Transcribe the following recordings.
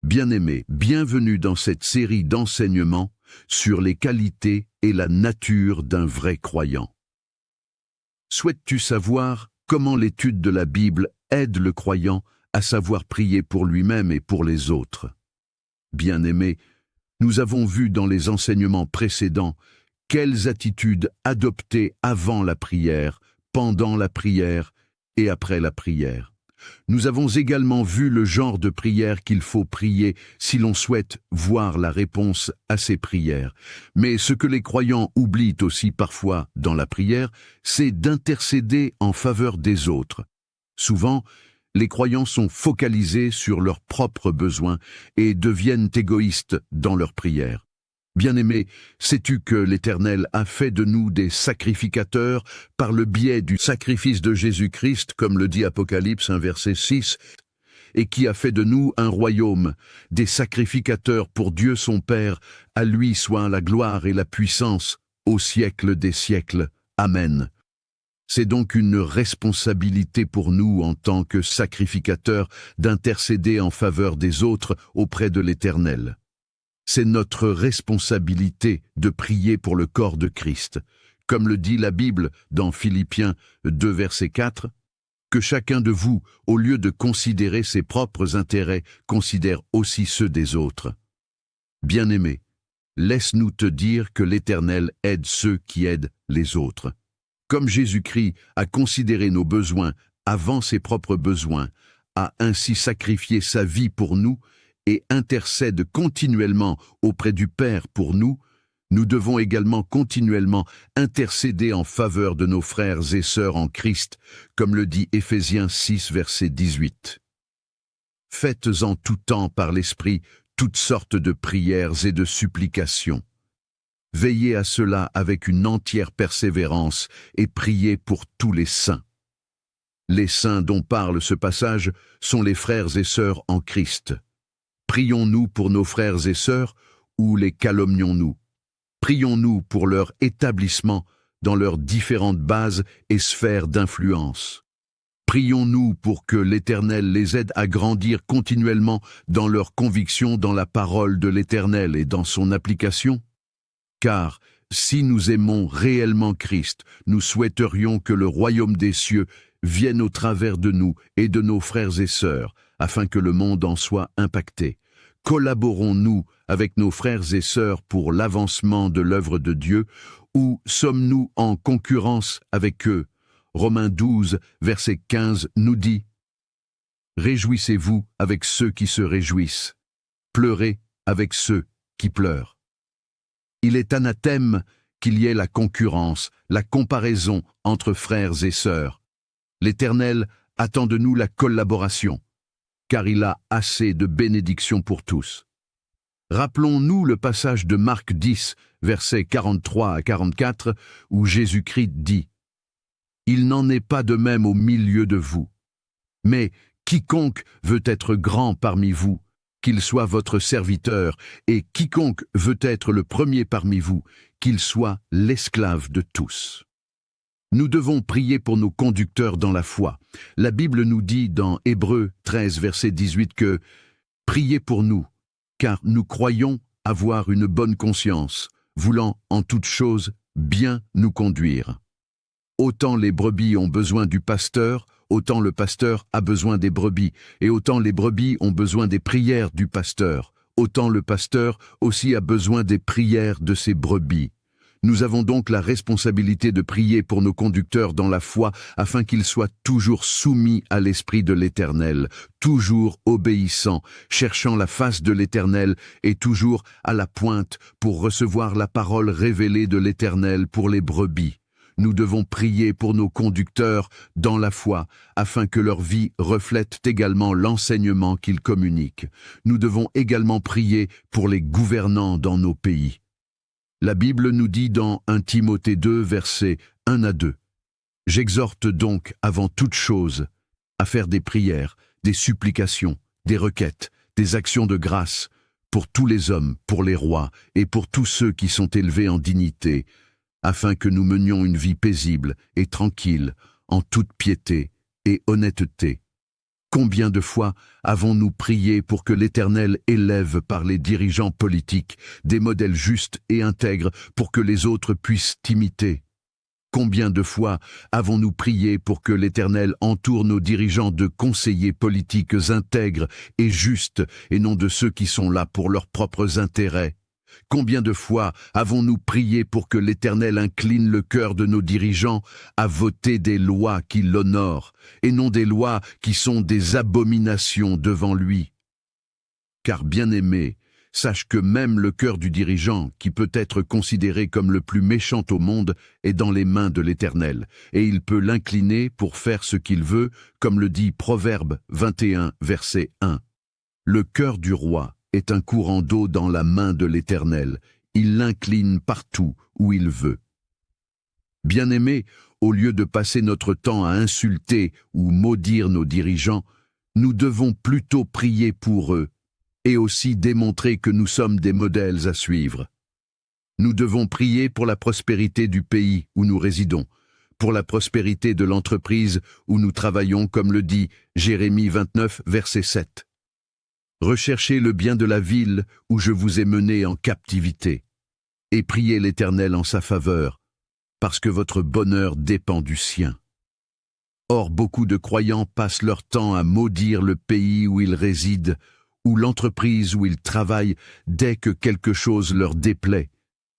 Bien-aimés, bienvenue dans cette série d'enseignements sur les qualités et la nature d'un vrai croyant. Souhaites-tu savoir comment l'étude de la Bible aide le croyant à savoir prier pour lui-même et pour les autres? Bien-aimés, nous avons vu dans les enseignements précédents quelles attitudes adopter avant la prière, pendant la prière et après la prière. Nous avons également vu le genre de prière qu'il faut prier si l'on souhaite voir la réponse à ces prières. Mais ce que les croyants oublient aussi parfois dans la prière, c'est d'intercéder en faveur des autres. Souvent, les croyants sont focalisés sur leurs propres besoins et deviennent égoïstes dans leur prière. Bien-aimés, sais-tu que l'Éternel a fait de nous des sacrificateurs par le biais du sacrifice de Jésus-Christ, comme le dit Apocalypse 1 verset 6, et qui a fait de nous un royaume, des sacrificateurs pour Dieu son Père, à lui soit la gloire et la puissance, au siècle des siècles. Amen. C'est donc une responsabilité pour nous en tant que sacrificateurs d'intercéder en faveur des autres auprès de l'Éternel. C'est notre responsabilité de prier pour le corps de Christ. Comme le dit la Bible dans Philippiens 2 verset 4, que chacun de vous, au lieu de considérer ses propres intérêts, considère aussi ceux des autres. Bien-aimé, laisse-nous te dire que l'Éternel aide ceux qui aident les autres. Comme Jésus-Christ a considéré nos besoins avant ses propres besoins, a ainsi sacrifié sa vie pour nous, et intercède continuellement auprès du Père pour nous, nous devons également continuellement intercéder en faveur de nos frères et sœurs en Christ, comme le dit Éphésiens 6, verset 18. Faites en tout temps par l'Esprit toutes sortes de prières et de supplications. Veillez à cela avec une entière persévérance et priez pour tous les saints. Les saints dont parle ce passage sont les frères et sœurs en Christ. Prions-nous pour nos frères et sœurs ou les calomnions-nous? Prions-nous pour leur établissement dans leurs différentes bases et sphères d'influence. Prions-nous pour que l'Éternel les aide à grandir continuellement dans leur conviction dans la parole de l'Éternel et dans son application. Car si nous aimons réellement Christ, nous souhaiterions que le royaume des cieux vienne au travers de nous et de nos frères et sœurs, afin que le monde en soit impacté. Collaborons-nous avec nos frères et sœurs pour l'avancement de l'œuvre de Dieu, ou sommes-nous en concurrence avec eux? Romains 12, verset 15 nous dit « Réjouissez-vous avec ceux qui se réjouissent, pleurez avec ceux qui pleurent. » Il est anathème qu'il y ait la concurrence, la comparaison entre frères et sœurs. L'Éternel attend de nous la collaboration, car il a assez de bénédictions pour tous. Rappelons-nous le passage de Marc 10, versets 43 à 44, où Jésus-Christ dit « Il n'en est pas de même au milieu de vous. Mais quiconque veut être grand parmi vous, qu'il soit votre serviteur, et quiconque veut être le premier parmi vous, qu'il soit l'esclave de tous. » Nous devons prier pour nos conducteurs dans la foi. La Bible nous dit dans Hébreux 13, verset 18 que « Priez pour nous, car nous croyons avoir une bonne conscience, voulant en toute chose bien nous conduire. » Autant les brebis ont besoin du pasteur, autant le pasteur a besoin des brebis, et autant les brebis ont besoin des prières du pasteur, autant le pasteur aussi a besoin des prières de ses brebis. Nous avons donc la responsabilité de prier pour nos conducteurs dans la foi afin qu'ils soient toujours soumis à l'Esprit de l'Éternel, toujours obéissants, cherchant la face de l'Éternel et toujours à la pointe pour recevoir la parole révélée de l'Éternel pour les brebis. Nous devons prier pour nos conducteurs dans la foi afin que leur vie reflète également l'enseignement qu'ils communiquent. Nous devons également prier pour les gouvernants dans nos pays. La Bible nous dit dans 1 Timothée 2, versets 1 à 2. « J'exhorte donc avant toute chose à faire des prières, des supplications, des requêtes, des actions de grâce pour tous les hommes, pour les rois et pour tous ceux qui sont élevés en dignité, afin que nous menions une vie paisible et tranquille, en toute piété et honnêteté. Combien de fois avons-nous prié pour que l'Éternel élève par les dirigeants politiques des modèles justes et intègres pour que les autres puissent t'imiter? Combien de fois avons-nous prié pour que l'Éternel entoure nos dirigeants de conseillers politiques intègres et justes et non de ceux qui sont là pour leurs propres intérêts? Combien de fois avons-nous prié pour que l'Éternel incline le cœur de nos dirigeants à voter des lois qui l'honorent, et non des lois qui sont des abominations devant lui? Car bien-aimé, sache que même le cœur du dirigeant, qui peut être considéré comme le plus méchant au monde, est dans les mains de l'Éternel, et il peut l'incliner pour faire ce qu'il veut, comme le dit Proverbe 21, verset 1. Le cœur du roi est un courant d'eau dans la main de l'Éternel. Il l'incline partout où il veut. Bien-aimés, au lieu de passer notre temps à insulter ou maudire nos dirigeants, nous devons plutôt prier pour eux et aussi démontrer que nous sommes des modèles à suivre. Nous devons prier pour la prospérité du pays où nous résidons, pour la prospérité de l'entreprise où nous travaillons, comme le dit Jérémie 29, verset 7. Recherchez le bien de la ville où je vous ai mené en captivité, et priez l'Éternel en sa faveur, parce que votre bonheur dépend du sien. Or, beaucoup de croyants passent leur temps à maudire le pays où ils résident, ou l'entreprise où ils travaillent dès que quelque chose leur déplaît,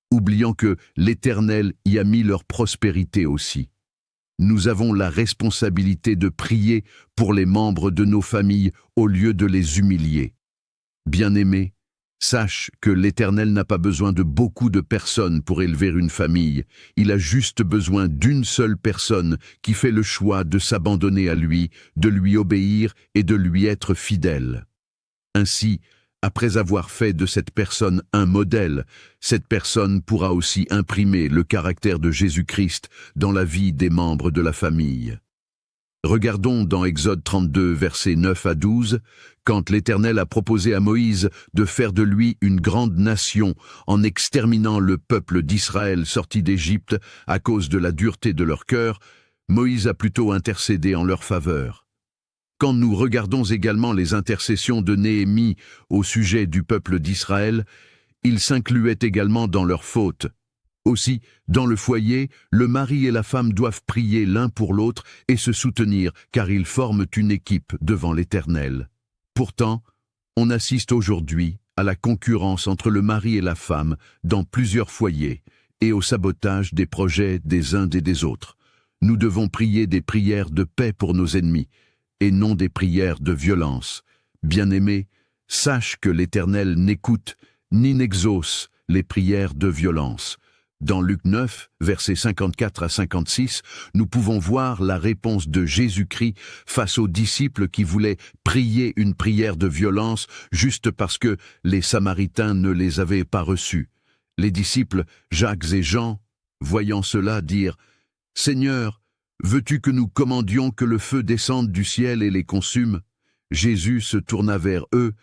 oubliant que l'Éternel y a mis leur prospérité aussi. Nous avons la responsabilité de prier pour les membres de nos familles au lieu de les humilier. Bien-aimé, sache que l'Éternel n'a pas besoin de beaucoup de personnes pour élever une famille. Il a juste besoin d'une seule personne qui fait le choix de s'abandonner à lui, de lui obéir et de lui être fidèle. Ainsi, après avoir fait de cette personne un modèle, cette personne pourra aussi imprimer le caractère de Jésus-Christ dans la vie des membres de la famille. Regardons dans Exode 32, versets 9 à 12, quand l'Éternel a proposé à Moïse de faire de lui une grande nation en exterminant le peuple d'Israël sorti d'Égypte à cause de la dureté de leur cœur, Moïse a plutôt intercédé en leur faveur. Quand nous regardons également les intercessions de Néhémie au sujet du peuple d'Israël, ils s'incluaient également dans leurs fautes. Aussi, dans le foyer, le mari et la femme doivent prier l'un pour l'autre et se soutenir, car ils forment une équipe devant l'Éternel. Pourtant, on assiste aujourd'hui à la concurrence entre le mari et la femme dans plusieurs foyers et au sabotage des projets des uns et des autres. Nous devons prier des prières de paix pour nos ennemis, et non des prières de violence. Bien-aimé, sache que l'Éternel n'écoute ni n'exauce les prières de violence. Dans Luc 9, versets 54 à 56, nous pouvons voir la réponse de Jésus-Christ face aux disciples qui voulaient prier une prière de violence juste parce que les Samaritains ne les avaient pas reçus. Les disciples, Jacques et Jean, voyant cela, dirent « Seigneur, veux-tu que nous commandions que le feu descende du ciel et les consume ?» Jésus se tourna vers eux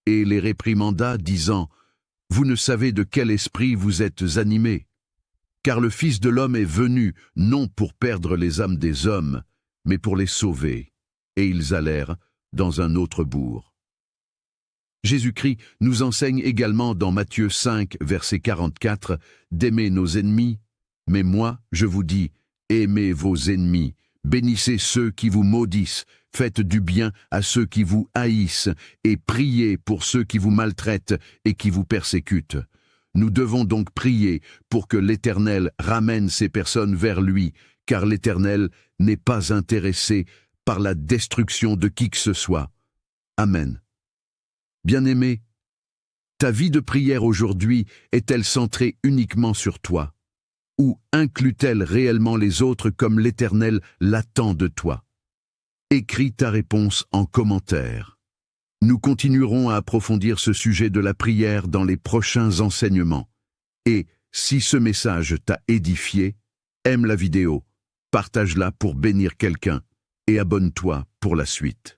et les réprimanda, disant « Vous ne savez de quel esprit vous êtes animés, car le Fils de l'homme est venu non pour perdre les âmes des hommes, mais pour les sauver. » Et ils allèrent dans un autre bourg. Jésus-Christ nous enseigne également dans Matthieu 5, verset 44, d'aimer nos ennemis. Mais moi, je vous dis, aimez vos ennemis, bénissez ceux qui vous maudissent, faites du bien à ceux qui vous haïssent, et priez pour ceux qui vous maltraitent et qui vous persécutent. Nous devons donc prier pour que l'Éternel ramène ces personnes vers lui, car l'Éternel n'est pas intéressé par la destruction de qui que ce soit. Amen. Bien-aimé, ta vie de prière aujourd'hui est-elle centrée uniquement sur toi? Ou inclut-elle réellement les autres comme l'Éternel l'attend de toi? Écris ta réponse en commentaire. Nous continuerons à approfondir ce sujet de la prière dans les prochains enseignements. Et, si ce message t'a édifié, aime la vidéo, partage-la pour bénir quelqu'un et abonne-toi pour la suite.